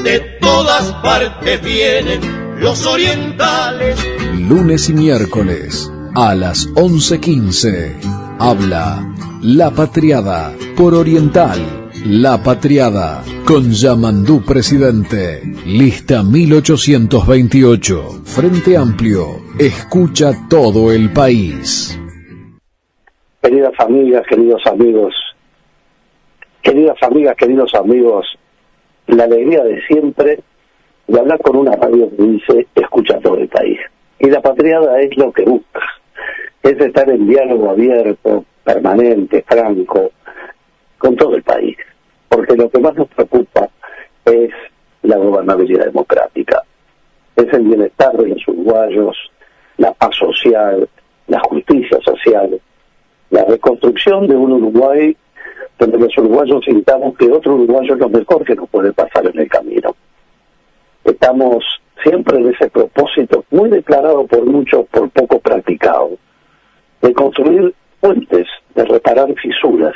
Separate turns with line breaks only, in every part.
de todas partes vienen los orientales.
Lunes y miércoles a las 11:15. Habla La Patriada por Oriental. La Patriada con Yamandú Presidente. Lista 1828. Frente Amplio. Escucha todo el país.
Queridas amigas, queridos amigos, la alegría de siempre de hablar con una radio que dice escucha todo el país. Y La Patriada es lo que busca, es estar en diálogo abierto, permanente, franco, con todo el país. Porque lo que más nos preocupa es la gobernabilidad democrática, es el bienestar de los uruguayos, la paz social, la justicia social, la reconstrucción de un Uruguay donde los uruguayos sintamos que otro uruguayo es lo mejor que nos puede pasar en el camino. Estamos siempre en ese propósito, muy declarado por muchos, por poco practicado, de construir puentes, de reparar fisuras,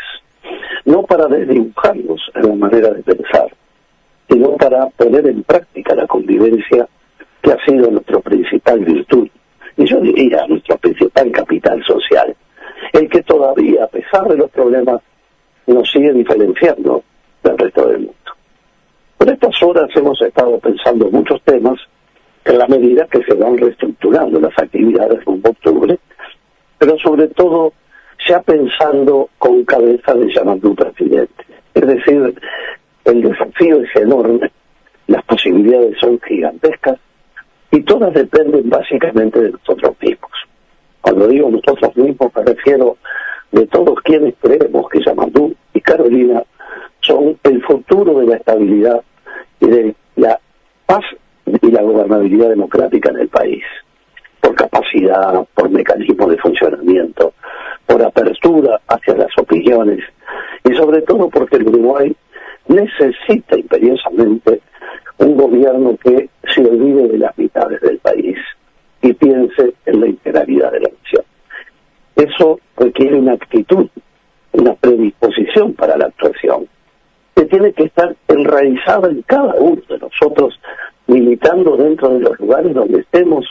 no para desdibujarlos en la manera de pensar, sino para poner en práctica la convivencia que ha sido nuestra principal virtud, y yo diría nuestro principal capital social, el que todavía, a pesar de los problemas, nos sigue diferenciando del resto del mundo. Por estas horas hemos estado pensando muchos temas en la medida que se van reestructurando las actividades rumbo a octubre, pero sobre todo ya pensando con cabeza de Yamandú Presidente. Es decir, el desafío es enorme, las posibilidades son gigantescas y todas dependen básicamente de nosotros mismos. Cuando digo nosotros mismos me refiero de todos quienes creemos que Yamandú y Carolina son el futuro de la estabilidad y de la paz y la gobernabilidad democrática en el país, por capacidad, por mecanismos de funcionamiento, por apertura hacia las opiniones y sobre todo porque el Uruguay necesita imperiosamente un gobierno que se olvide de las mitades del país y piense en la integralidad de la nación. Eso requiere una actitud, una predisposición para la actuación, que tiene que estar enraizada en cada uno de nosotros, militando dentro de los lugares donde estemos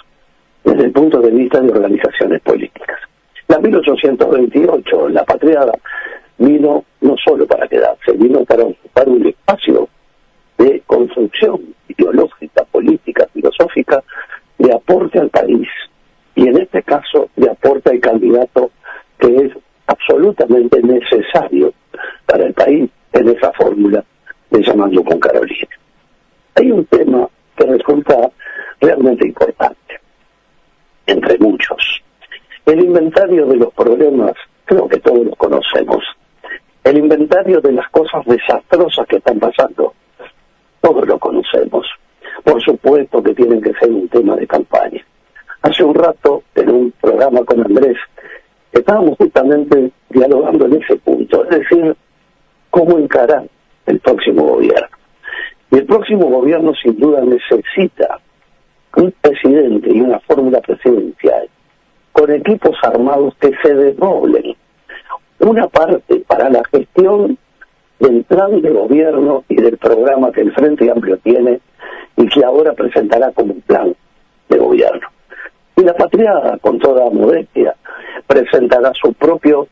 desde el punto de vista de organizaciones políticas. La 1828, La Patriada, vino no solo para quedarse, vino para ocupar un espacio de construcción ideológica, política, filosófica, de aporte al país, y en este caso de aporte al candidato que es absolutamente necesario para el país en esa fórmula de Yamandú con Carolina. Hay un tema que resulta realmente importante, entre muchos. El inventario de los problemas, creo que todos los conocemos. El inventario de las cosas desastrosas que están pasando, todos lo conocemos. Por supuesto que tienen que ser un tema de campaña. Hace un rato, en un programa con Andrés, estábamos justamente dialogando en ese punto, es decir, cómo encarar el próximo gobierno. Y el próximo gobierno sin duda necesita un presidente y una fórmula presidencial con equipos armados que se desdoblen. Una parte para la gestión del plan de gobierno y del programa que el Frente Amplio tiene y que ahora presentará como un plan de gobierno. Y La Patriada, con toda modestia, presentará su propio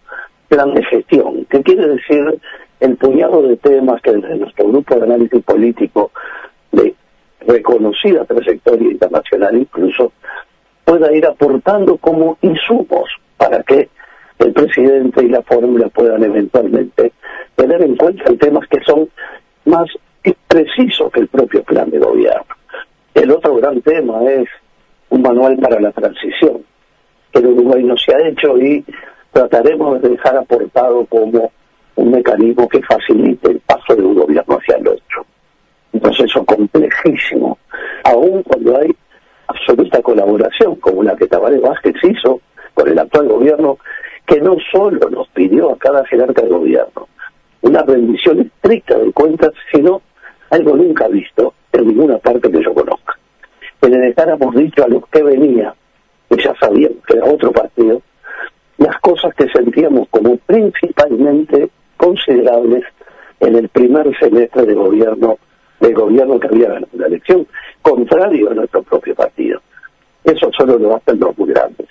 plan de gestión, que quiere decir el puñado de temas que desde nuestro grupo de análisis político de reconocida trayectoria internacional incluso pueda ir aportando como insumos para que el presidente y la fórmula puedan eventualmente tener en cuenta temas que son más precisos que el propio plan de gobierno. El otro gran tema es un manual para la transición, que en Uruguay no se ha hecho y trataremos de dejar aportado como un mecanismo que facilite el paso de un gobierno hacia el otro. Un proceso complejísimo, aún cuando hay absoluta colaboración, como la que Tabaré Vázquez hizo con el actual gobierno, que no solo nos pidió a cada jerarca de gobierno una rendición estricta de cuentas, sino algo nunca visto en ninguna parte que yo conozca. Que le dejáramos dicho a los que venía, que ya sabíamos que era otro partido, las cosas que sentíamos como principalmente considerables en el primer semestre de gobierno del gobierno que había ganado la elección, contrario a nuestro propio partido. Eso solo lo hacen los muy grandes.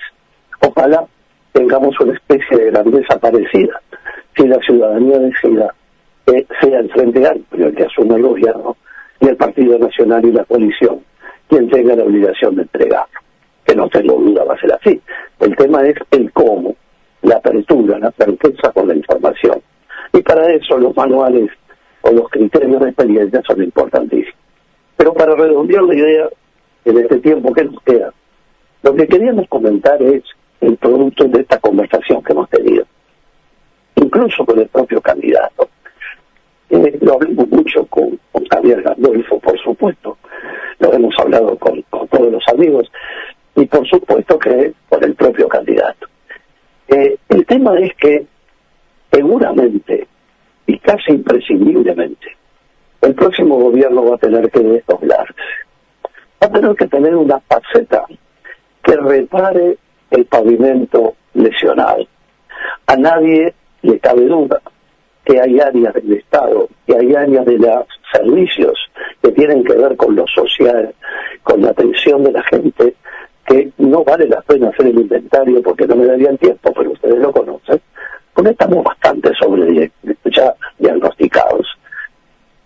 Ojalá tengamos una especie de grandeza parecida si la ciudadanía decida que sea el Frente Amplio el que asuma el gobierno y el Partido Nacional y la coalición quien tenga la obligación de entregarlo. Que no tengo duda va a ser así. El tema es el cómo, la apertura, la certeza con la información. Y para eso los manuales o los criterios de experiencia son importantísimos. Pero para redondear la idea, en este tiempo que nos queda, lo que queríamos comentar es el producto de esta conversación que hemos tenido, incluso con el propio candidato. Lo hablamos mucho con Javier Gandolfo, por supuesto, lo hemos hablado con todos los amigos, y por supuesto que con el propio candidato. El tema es que seguramente y casi imprescindiblemente el próximo gobierno va a tener que desdoblarse, va a tener que tener una faceta que repare el pavimento lesionado. A nadie le cabe duda que hay áreas del Estado, que hay áreas de los servicios que tienen que ver con lo social, con la atención de la gente, que no vale la pena hacer el inventario porque no me darían tiempo, pero ustedes lo conocen, porque estamos bastante ya diagnosticados.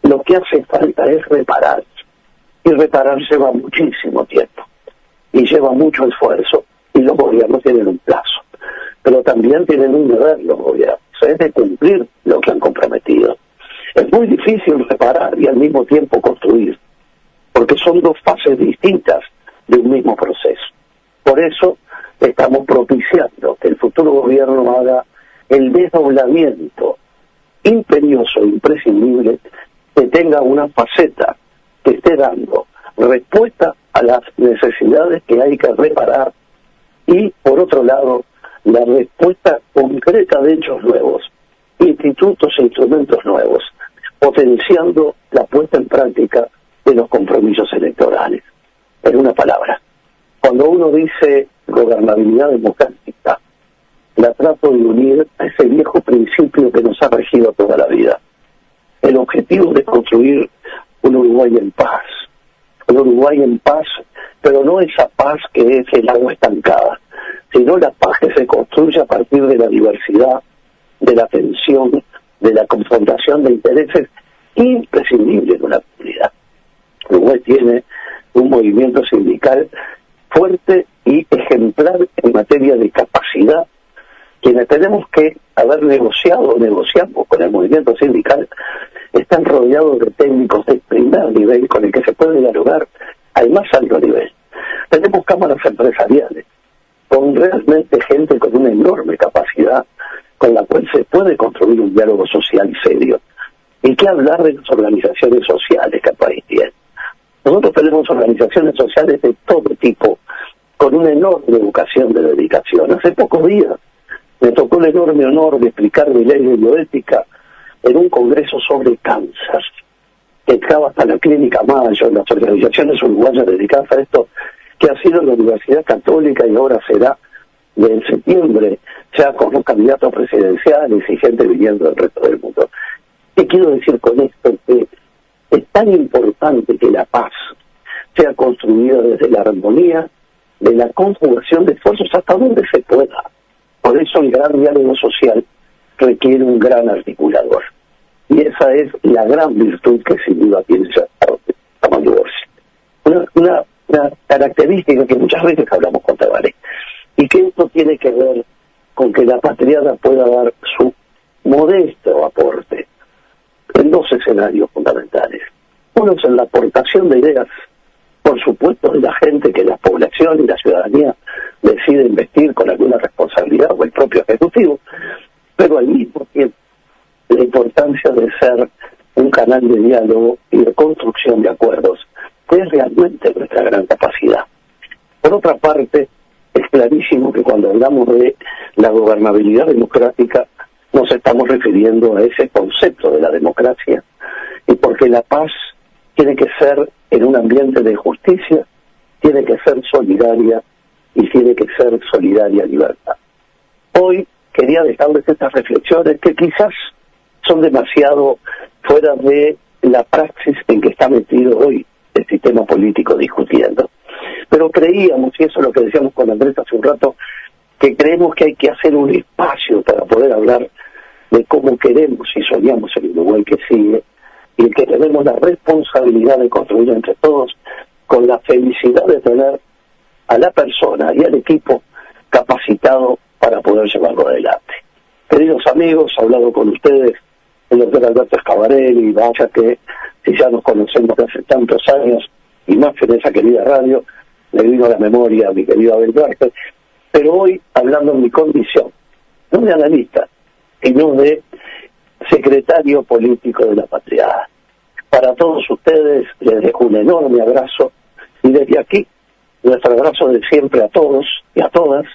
Lo que hace falta es reparar, y reparar lleva muchísimo tiempo, y lleva mucho esfuerzo, y los gobiernos tienen un plazo, pero también tienen un deber los gobiernos, es de cumplir lo que han comprometido. Es muy difícil reparar y al mismo tiempo construir, porque son dos fases distintas de un mismo proceso. Por eso estamos propiciando que el futuro gobierno haga el desdoblamiento imperioso, imprescindible, que tenga una faceta que esté dando respuesta a las necesidades que hay que reparar y, por otro lado, la respuesta concreta de hechos nuevos, institutos e instrumentos nuevos, potenciando la puesta en práctica de los compromisos electorales. En una palabra, cuando uno dice gobernabilidad democrática, la trato de unir a ese viejo principio que nos ha regido toda la vida. El objetivo de construir un Uruguay en paz. Un Uruguay en paz, pero no esa paz que es el agua estancada, sino la paz que se construye a partir de la diversidad, de la tensión, de la confrontación de intereses imprescindibles en una comunidad. Uruguay tiene un movimiento sindical fuerte y ejemplar en materia de capacidad. Quienes tenemos que haber negociamos con el movimiento sindical, están rodeados de técnicos de primer nivel con el que se puede dialogar al más alto nivel. Tenemos cámaras empresariales, con realmente gente con una enorme capacidad, con la cual se puede construir un diálogo social serio. ¿Y qué hablar de las organizaciones sociales que el país tiene? Nosotros tenemos organizaciones sociales de todo tipo, con una enorme educación de dedicación. Hace pocos días me tocó el enorme honor de explicar mi ley de bioética en un congreso sobre cáncer, que estaba hasta la Clínica Mayo, las organizaciones uruguayas dedicadas a esto, que ha sido la Universidad Católica y ahora será en septiembre, ya con los candidatos presidenciales y gente viniendo del resto del mundo. ¿Qué quiero decir con esto? Que es tan importante que la paz sea construida desde la armonía, de la conjugación de esfuerzos hasta donde se pueda. Por eso el gran diálogo social requiere un gran articulador. Y esa es la gran virtud que sin duda tiene Yamandu Orsi. Una característica que muchas veces hablamos con Tabaré, y que esto tiene que ver con que la patriada pueda dar su modesto aporte en dos escenarios fundamentales. Uno es en la aportación de ideas, por supuesto, de la gente que la población y la ciudadanía decide investir con alguna responsabilidad, o el propio Ejecutivo, pero al mismo tiempo la importancia de ser un canal de diálogo y de construcción de acuerdos, que es realmente nuestra gran capacidad. Por otra parte, es clarísimo que cuando hablamos de la gobernabilidad democrática, nos estamos refiriendo a ese concepto de la democracia, y porque la paz tiene que ser en un ambiente de justicia, tiene que ser solidaria, y tiene que ser solidaria libertad. Hoy quería dejarles estas reflexiones que quizás son demasiado fuera de la praxis en que está metido hoy el sistema político discutiendo. Pero creíamos, y eso es lo que decíamos con Andrés hace un rato, que creemos que hay que hacer un espacio para poder hablar de cómo queremos y soñamos el Uruguay que sigue, y que tenemos la responsabilidad de construir entre todos, con la felicidad de tener a la persona y al equipo capacitado para poder llevarlo adelante. Queridos amigos, he hablado con ustedes el doctor Alberto Scavarelli, vaya que si ya nos conocemos de hace tantos años, y más en esa querida radio, me vino a la memoria a mi querido Abel Duarte, pero hoy hablando en mi condición, no de analista, sino de secretario político de La Patriada. Para todos ustedes les dejo un enorme abrazo, y desde aquí, nuestro abrazo de siempre a todos y a todas,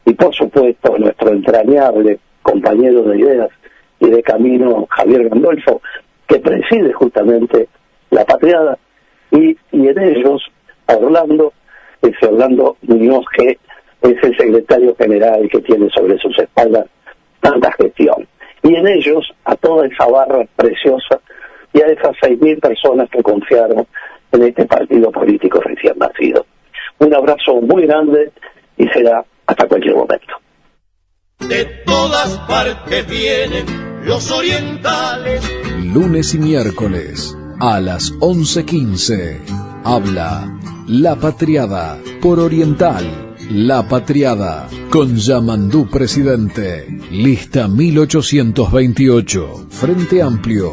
y por supuesto a nuestro entrañable compañero de ideas y de camino, Javier Gandolfo, que preside justamente La Patriada, y en ellos a Orlando, ese Orlando Muñoz, que es el secretario general que tiene sobre sus espaldas tanta gestión. Y en ellos a toda esa barra preciosa y a esas 6.000 personas que confiaron en este partido político recién nacido. Un abrazo muy grande y será hasta cualquier momento.
De todas partes vienen los orientales.
Lunes y miércoles a las 11:15. Habla La Patriada por Oriental. La Patriada con Yamandú presidente. Lista 1828. Frente Amplio.